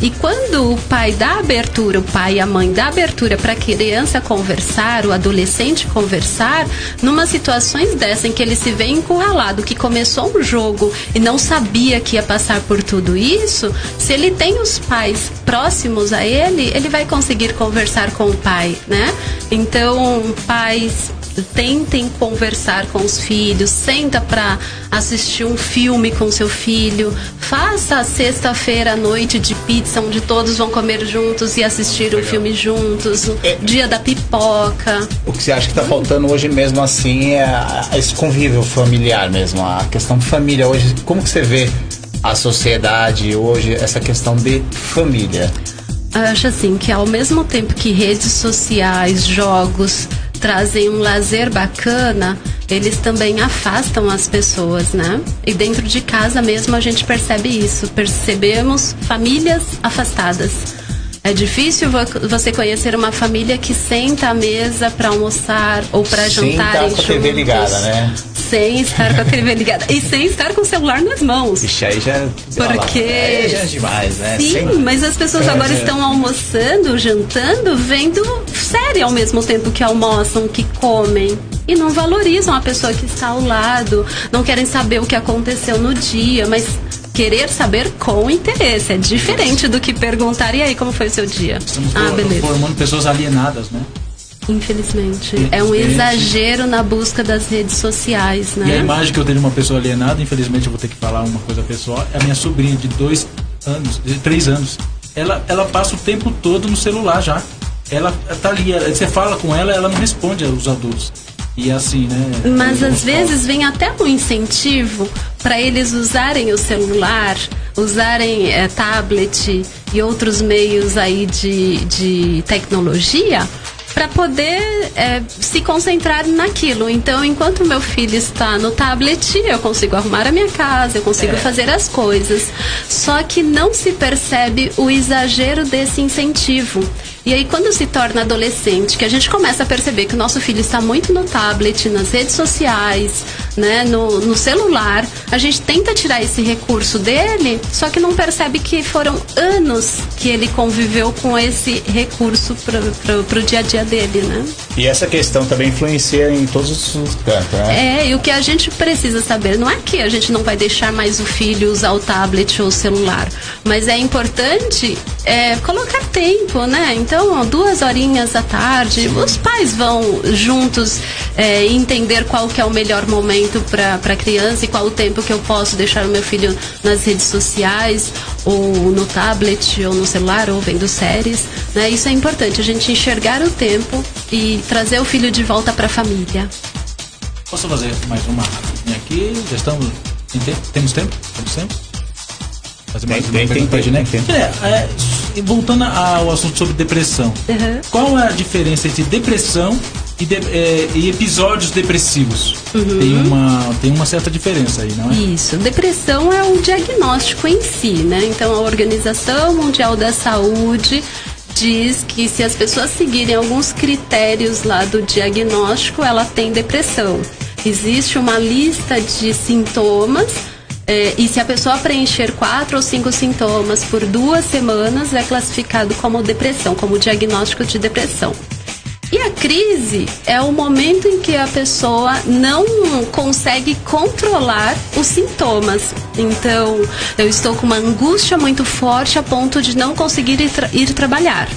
E quando o pai dá abertura, o pai e a mãe dá abertura para a criança conversar, o adolescente conversar, numa situações dessa em que ele se vê encurralado, que começou um jogo e não sabia que ia passar por tudo isso, se ele tem os pais próximos a ele, ele vai conseguir conversar com o pai, né? Então, pais, tentem conversar com os filhos, senta para assistir um filme com seu filho, faça a sexta-feira à noite de pizza, onde todos vão comer juntos e assistir um filme juntos, dia da pipoca. O que você acha que está faltando hoje mesmo assim é esse convívio familiar mesmo, a questão de família hoje, como que você vê a sociedade hoje, essa questão de família? Acho assim, que ao mesmo tempo que redes sociais, jogos trazem um lazer bacana, eles também afastam as pessoas, né? E dentro de casa mesmo a gente percebe isso. Percebemos famílias afastadas. É difícil você conhecer uma família que senta à mesa para almoçar ou para jantar juntos. Sem estar com a TV ligada, né? Sem estar com a TV ligada. E sem estar com o celular nas mãos. Ixi, aí já... Porque... Aí já é demais, né? Sim, mas as pessoas agora estão almoçando, jantando, vendo série ao mesmo tempo que almoçam, que comem. E não valorizam a pessoa que está ao lado. Não querem saber o que aconteceu no dia, mas... querer saber com interesse. É diferente do que perguntar, e aí, como foi o seu dia? Estamos formando pessoas alienadas, né? Infelizmente. É um exagero na busca das redes sociais, né? E a imagem que eu tenho de uma pessoa alienada, infelizmente eu vou ter que falar uma coisa pessoal, é a minha sobrinha de 3 anos. Ela passa o tempo todo no celular já. Ela tá ali, você fala com ela, ela não responde aos adultos. E assim, né? Mas às vezes vem até um incentivo para eles usarem o celular, usarem tablet e outros meios aí de tecnologia para poder se concentrar naquilo. Então, enquanto meu filho está no tablet, eu consigo arrumar a minha casa, eu consigo fazer as coisas. Só que não se percebe o exagero desse incentivo. E aí, quando se torna adolescente, que a gente começa a perceber que o nosso filho está muito no tablet, nas redes sociais, né, no celular, a gente tenta tirar esse recurso dele, só que não percebe que foram anos que ele conviveu com esse recurso pro dia a dia dele, né? E essa questão também influencia em todos os cantos, né? E o que a gente precisa saber, não é que a gente não vai deixar mais o filho usar o tablet ou o celular, mas é importante colocar tempo, né? Então, 2 horinhas à tarde, os pais vão juntos entender qual que é o melhor momento para a criança e qual o tempo que eu posso deixar o meu filho nas redes sociais, ou no tablet, ou no celular, ou vendo séries, né? Isso é importante, a gente enxergar o tempo e trazer o filho de volta para a família. Posso fazer mais uma rapidinha aqui? Já estamos... Temos tempo? Temos tempo? Fazer mais uma pergunta, né? Voltando ao assunto sobre depressão. Uhum. Qual é a diferença entre depressão e episódios depressivos? Uhum. Tem uma certa diferença aí, não é? Isso. Depressão é o diagnóstico em si, né? Então, a Organização Mundial da Saúde diz que se as pessoas seguirem alguns critérios lá do diagnóstico, ela tem depressão. Existe uma lista de sintomas e se a pessoa preencher 4 ou 5 sintomas por 2 semanas, é classificado como depressão, como diagnóstico de depressão. E a crise é o momento em que a pessoa não consegue controlar os sintomas. Então, eu estou com uma angústia muito forte a ponto de não conseguir ir trabalhar.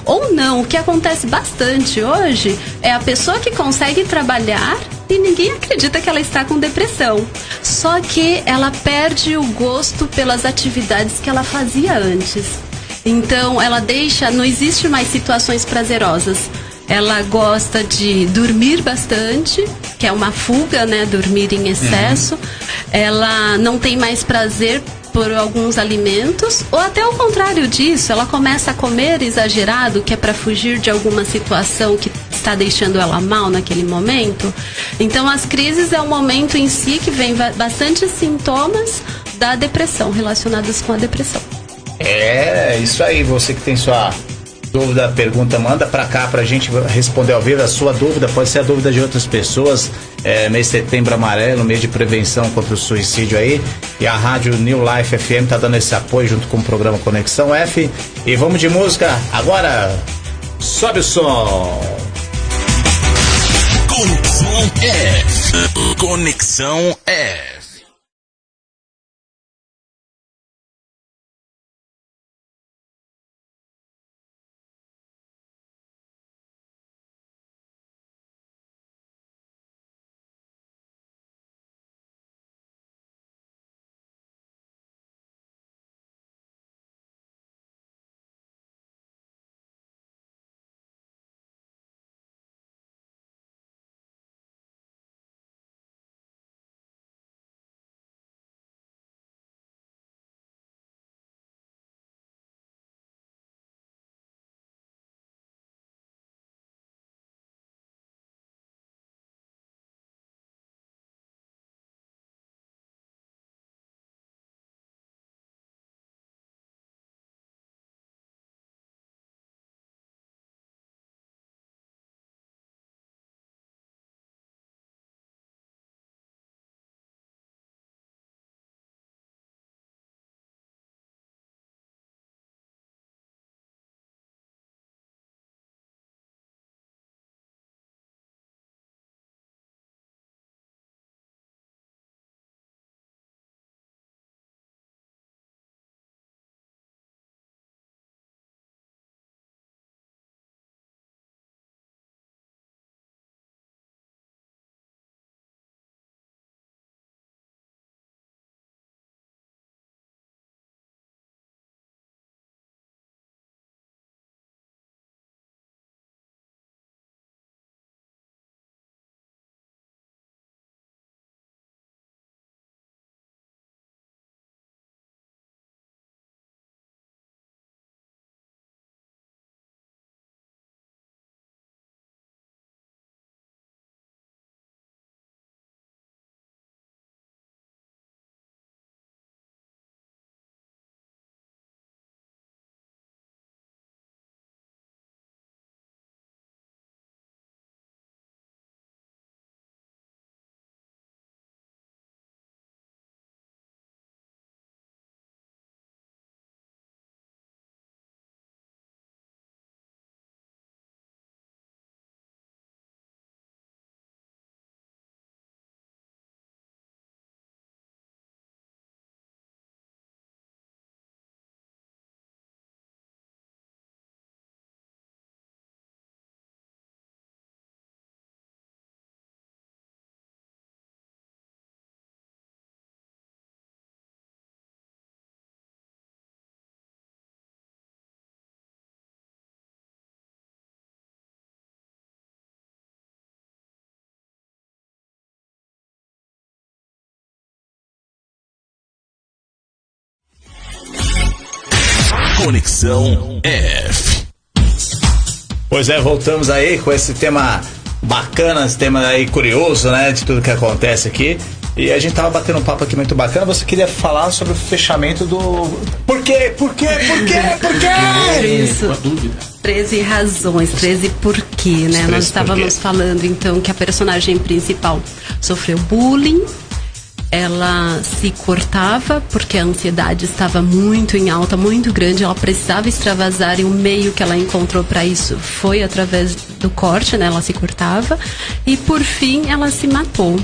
Ou não, o que acontece bastante hoje é a pessoa que consegue trabalhar e ninguém acredita que ela está com depressão. Só que ela perde o gosto pelas atividades que ela fazia antes. Então, ela não existe mais situações prazerosas. Ela gosta de dormir bastante, que é uma fuga, né? Dormir em excesso. Ela não tem mais prazer por alguns alimentos, ou até o contrário disso, ela começa a comer exagerado, que é para fugir de alguma situação que está deixando ela mal naquele momento. Então, as crises é um momento em si que vem bastante sintomas da depressão, relacionados com a depressão. É, isso aí, você que tem sua Dúvida, pergunta, manda pra cá pra gente responder ao vivo. A sua dúvida pode ser a dúvida de outras pessoas. Mês de Setembro Amarelo, mês de prevenção contra o suicídio aí. E a Rádio New Life FM tá dando esse apoio junto com o programa Conexão F. E vamos de música agora. Sobe o som. Conexão F. Conexão F. Conexão F. Pois é, voltamos aí com esse tema bacana, esse tema aí curioso, né, de tudo que acontece aqui. E a gente tava batendo um papo aqui muito bacana. Você queria falar sobre o fechamento do... Por quê? Isso. 13 razões, 13 porquê, né? Nós estávamos falando, então, que a personagem principal sofreu bullying. Ela se cortava porque a ansiedade estava muito em alta, muito grande. Ela precisava extravasar e o meio que ela encontrou para isso foi através do corte, né? Ela se cortava e, por fim, ela se matou.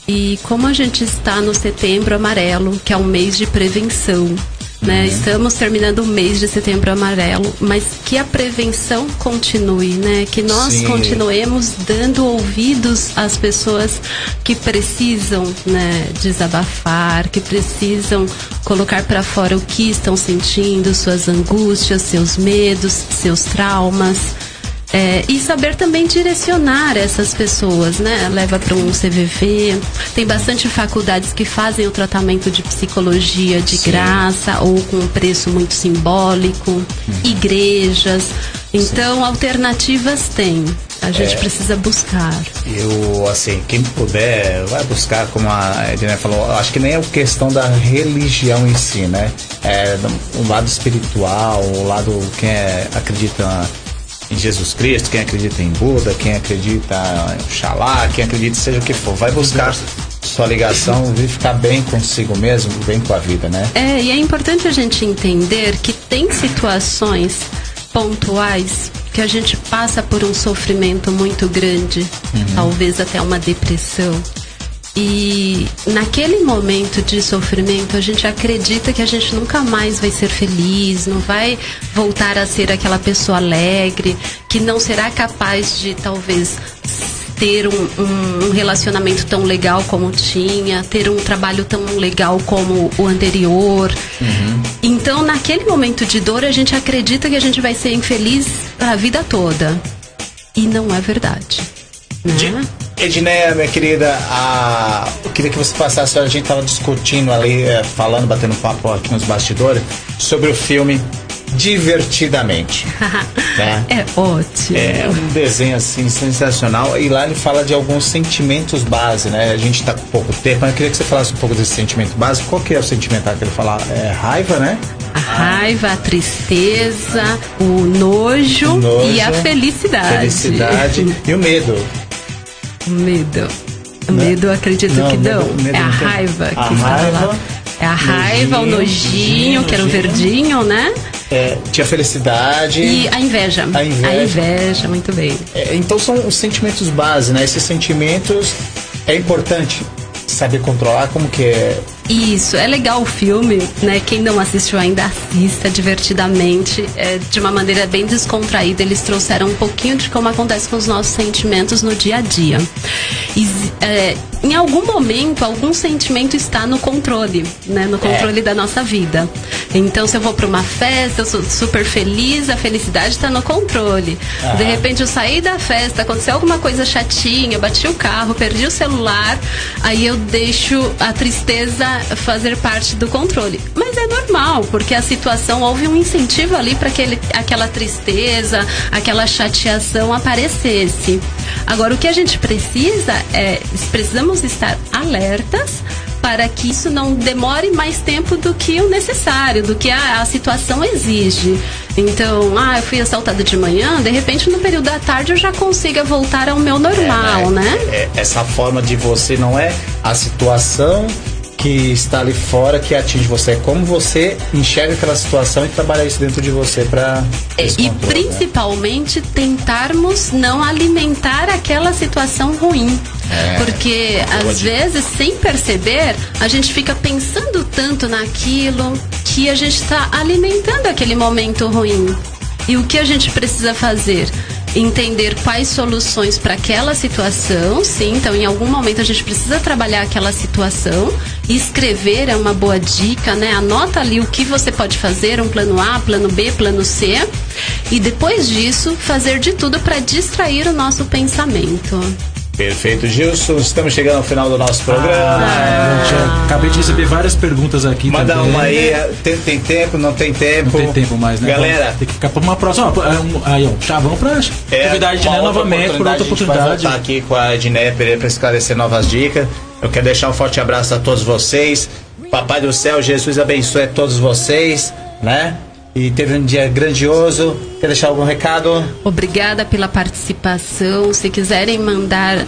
E como a gente está no Setembro Amarelo, que é um mês de prevenção, né? Estamos terminando o mês de Setembro Amarelo, mas que a prevenção continue, né? Que nós continuemos dando ouvidos às pessoas que precisam, né, desabafar, que precisam colocar para fora o que estão sentindo, suas angústias, seus medos, seus traumas. E saber também direcionar essas pessoas, né? Leva para um CVV. Tem bastante faculdades que fazem o tratamento de psicologia de graça ou com um preço muito simbólico. Igrejas. Então, alternativas tem. A gente precisa buscar. Eu, assim, quem puder, vai buscar, como a Edna falou, acho que nem é questão da religião em si, né? É o lado espiritual, o lado quem acredita em Jesus Cristo, quem acredita em Buda, quem acredita em Oxalá, quem acredita seja o que for. Vai buscar sua ligação e ficar bem consigo mesmo, bem com a vida, né? E é importante a gente entender que tem situações pontuais que a gente passa por um sofrimento muito grande, talvez até uma depressão. E naquele momento de sofrimento a gente acredita que a gente nunca mais vai ser feliz, não vai voltar a ser aquela pessoa alegre, que não será capaz de talvez ter um relacionamento tão legal como tinha, ter um trabalho tão legal como o anterior. Então, naquele momento de dor, a gente acredita que a gente vai ser infeliz a vida toda. E não é verdade, né? Edneia, minha querida, eu queria que você passasse, a gente estava discutindo ali, falando, batendo papo aqui nos bastidores, sobre o filme Divertidamente. Né? É ótimo. É um desenho assim sensacional, e lá ele fala de alguns sentimentos base, né? A gente tá com pouco tempo, mas eu queria que você falasse um pouco desse sentimento base. Qual que é o sentimento que ele fala? É raiva, né? A raiva, a tristeza, o nojo e a felicidade. E o medo. O medo. O medo, acredito que não. É a raiva que fala lá. É a raiva, o nojinho, que era o verdinho, né? Tinha felicidade. E a inveja. A inveja, muito bem. Então são os sentimentos base, né? Esses sentimentos é importante saber controlar, como que é. Isso, é legal o filme, né? Quem não assistiu ainda, assista Divertidamente, de uma maneira bem descontraída. Eles trouxeram um pouquinho de como acontece com os nossos sentimentos no dia a dia. Em algum momento, algum sentimento está no controle, né? No controle da nossa vida. Então, se eu vou para uma festa, eu sou super feliz, a felicidade está no controle. De repente, eu saí da festa, aconteceu alguma coisa chatinha, bati o carro, perdi o celular, aí eu deixo a tristeza fazer parte do controle. Mas é normal, porque a situação, houve um incentivo ali para que aquela tristeza, aquela chateação aparecesse. Agora, o que a gente precisamos estar alertas para que isso não demore mais tempo do que o necessário, do que a situação exige. Então, eu fui assaltada de manhã, de repente no período da tarde eu já consiga voltar ao meu normal, né? Essa forma de você, não é a situação que está ali fora que atinge você, é como você enxerga aquela situação e trabalhar isso dentro de você para e principalmente tentarmos não alimentar aquela situação ruim, porque às vezes, sem perceber, a gente fica pensando tanto naquilo que a gente está alimentando aquele momento ruim. E o que a gente precisa fazer? Entender quais soluções para aquela situação, sim. Então, em algum momento a gente precisa trabalhar aquela situação. Escrever é uma boa dica, né? Anota ali o que você pode fazer, um plano A, plano B, plano C. E depois disso, fazer de tudo para distrair o nosso pensamento. Perfeito, Gilson. Estamos chegando ao final do nosso programa. Acabei de receber várias perguntas aqui. Manda também. uma aí. Tem tempo? Não tem tempo? Não tem tempo mais, né? Galera, tem que ficar para uma próxima. Aí, chavão para convidar a Edneia novamente por outra oportunidade. A gente vai voltar aqui com a Edneia Pereira para esclarecer novas dicas. Eu quero deixar um forte abraço a todos vocês. Papai do céu, Jesus abençoe a todos vocês, né? E teve um dia grandioso. Quer deixar algum recado? Obrigada pela participação. Se quiserem mandar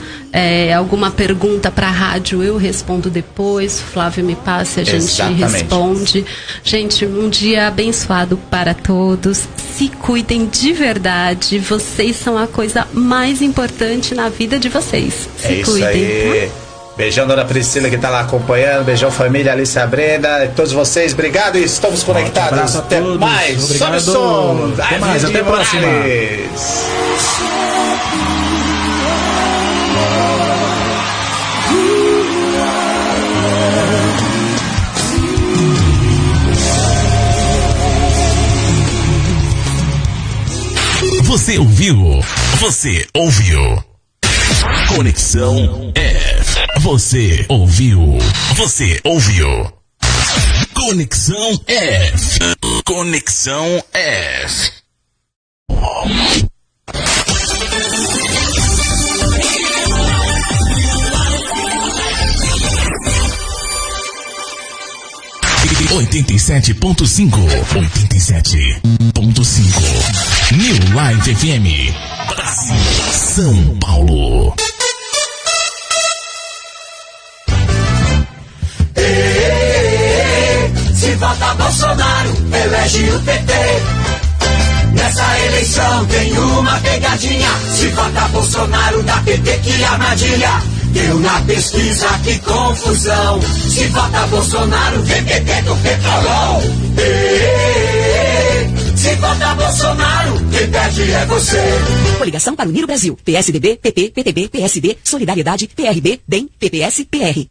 alguma pergunta para a rádio, eu respondo depois. Flávio me passa, a gente responde. Gente, um dia abençoado para todos. Se cuidem de verdade. Vocês são a coisa mais importante na vida de vocês. Se cuidem, aí. Tá? Beijão, dona Priscila, que tá lá acompanhando. Beijão, família, Alice Brenda. E todos vocês, obrigado e estamos conectados. Até mais. Sobe o som. Até mais, até a próxima. Você ouviu? Você ouviu? Conexão F. Você ouviu? Você ouviu? Conexão F. Conexão F. (87.5) 87.5 New Life FM Brasil, São Paulo. Se vota Bolsonaro, elege o PT. Nessa eleição tem uma pegadinha. Se vota Bolsonaro, dá PT, que armadilha. Deu na pesquisa, que confusão. Se vota Bolsonaro, vem PT do Petrolão. Se vota Bolsonaro, quem perde é você. Coligação para unir o Brasil. PSDB, PP, PTB, PSD, Solidariedade, PRB, DEM, PPS, PR.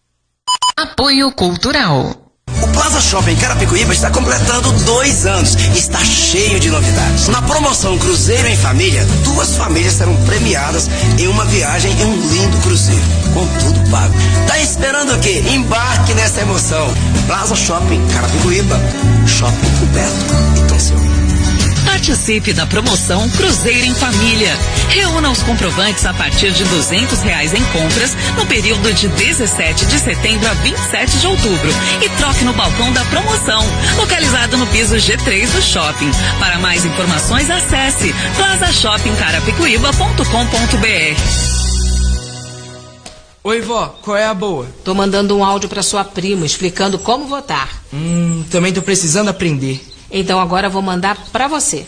Apoio Cultural. O Plaza Shopping Carapicuíba está completando 2 anos e está cheio de novidades. Na promoção Cruzeiro em Família, 2 famílias serão premiadas em uma viagem em um lindo cruzeiro, com tudo pago. Tá esperando o quê? Embarque nessa emoção. Plaza Shopping Carapicuíba, shopping coberto e tão seu. Participe da promoção Cruzeiro em Família. Reúna os comprovantes a partir de R$200 em compras no período de 17 de setembro a 27 de outubro e troque no balcão da promoção, localizado no piso G3 do shopping. Para mais informações, acesse plazashoppingcarapicuíba.com.br. Oi, vó, qual é a boa? Tô mandando um áudio pra sua prima explicando como votar. Também tô precisando aprender. Então agora vou mandar pra você.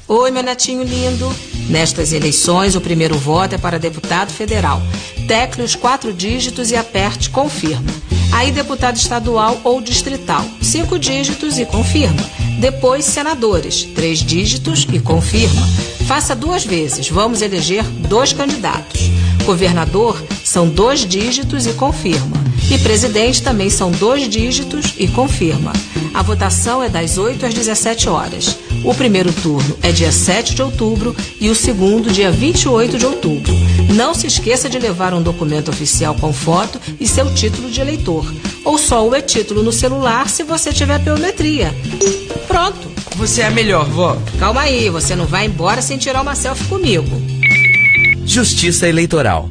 Oi, meu netinho lindo. Nestas eleições, o primeiro voto é para deputado federal. Tecle os 4 dígitos e aperte confirma. Aí deputado estadual ou distrital, 5 dígitos e confirma. Depois senadores, 3 dígitos e confirma. Faça 2 vezes, vamos eleger 2 candidatos. Governador são 2 dígitos e confirma. E presidente também são 2 dígitos e confirma. A votação é das 8 às 17 horas. O primeiro turno é dia 7 de outubro e o segundo dia 28 de outubro. Não se esqueça de levar um documento oficial com foto e seu título de eleitor. Ou só o e-título no celular se você tiver biometria. Pronto. Você é a melhor, vó. Calma aí, você não vai embora sem tirar uma selfie comigo. Justiça Eleitoral.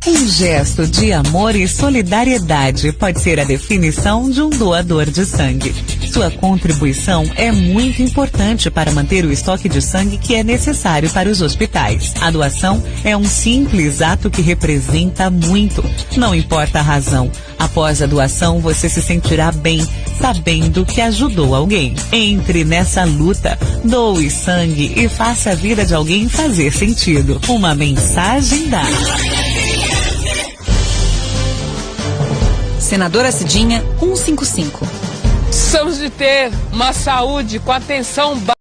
Um gesto de amor e solidariedade pode ser a definição de um doador de sangue. Sua contribuição é muito importante para manter o estoque de sangue que é necessário para os hospitais. A doação é um simples ato que representa muito. Não importa a razão. Após a doação, você se sentirá bem, sabendo que ajudou alguém. Entre nessa luta, doe sangue e faça a vida de alguém fazer sentido. Uma mensagem da... Senadora Cidinha, 155. Precisamos de ter uma saúde com atenção básica.